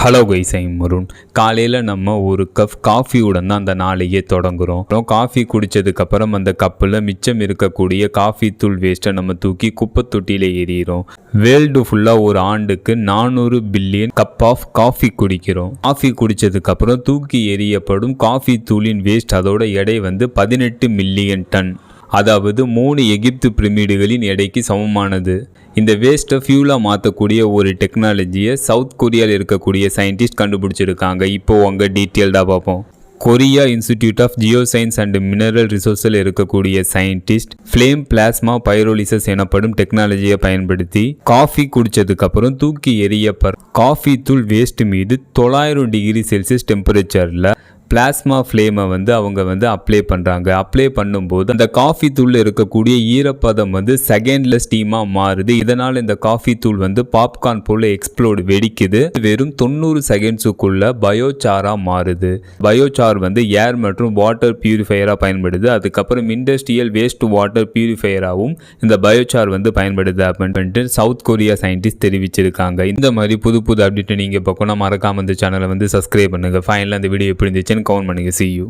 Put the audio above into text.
Hello guys, I'm முருன். காலையில் நம்ம ஒரு கப் காஃபியுடன் தான் அந்த நாளையே தொடங்குகிறோம். காஃபி குடித்ததுக்கப்புறம் அந்த கப்பில் மிச்சம் இருக்கக்கூடிய காஃபி தூள் வேஸ்ட்டை நம்ம தூக்கி குப்பை தொட்டியில் எறிகிறோம். வேர்ல்டு ஃபுல்லாக ஒரு ஆண்டுக்கு 400 பில்லியன் கப் ஆஃப் காஃபி குடிக்கிறோம். காஃபி குடித்ததுக்கப்புறம் தூக்கி எறியப்படும் காஃபி தூளின் வேஸ்ட் அதோட எடை 18 மில்லியன் டன். அதாவது 3 எகிப்து பிரமிடுகளின் எடைக்கு சமமானது. இந்த வேஸ்ட்டை ஃபியூலாக மாற்றக்கூடிய ஒரு டெக்னாலஜியை சவுத் கொரியாவில் இருக்கக்கூடிய சயின்டிஸ்ட் கண்டுபிடிச்சிருக்காங்க. இப்போது அங்கே டீட்டெயில்டாக பார்ப்போம். Korea institute of geo science and mineral ரிசோர்ஸில் இருக்கக்கூடிய சயின்டிஸ்ட் ஃப்ளேம் பிளாஸ்மா பைரோலிசஸ் எனப்படும் டெக்னாலஜியை பயன்படுத்தி காஃபி குடித்ததுக்கப்புறம் தூக்கி எறியப்படுற காஃபி தூள் வேஸ்ட் மீது 900 டிகிரி செல்சியஸ் டெம்பரேச்சரில் பிளாஸ்மா ஃப்ளேமை அவங்க அப்ளை பண்ணுறாங்க. அப்ளை பண்ணும்போது அந்த காஃபி தூளில் இருக்கக்கூடிய ஈரப்பதம் செகண்டில் ஸ்டீமாக மாறுது. இதனால் இந்த காஃபி தூள் பாப்கார்ன் போல் எக்ஸ்ப்ளோடு வெடிக்குது. வெறும் 90 செகண்ட்ஸுக்குள்ள பயோசாராக மாறுது. பயோசார் ஏர் மற்றும் வாட்டர் பியூரிஃபையராக பயன்படுது. அதுக்கப்புறம் இண்டஸ்ட்ரியல் வேஸ்ட் வாட்டர் பியூரிஃபையராகவும் இந்த பயோசார் பயன்படுது அப்படின்ட்டு சவுத் கொரியா சயின்டிஸ்ட் தெரிவிச்சிருக்காங்க. இந்த மாதிரி புது புது அப்டேட் நீங்கள் பார்க்கணும். மறக்காம இந்த சேனலை சப்ஸ்கிரைப் பண்ணுங்கள். ஃபைனலாக இந்த வீடியோ எப்படி இருந்துச்சுன்னு கமெண்ட் பண்ணுங்க. See you.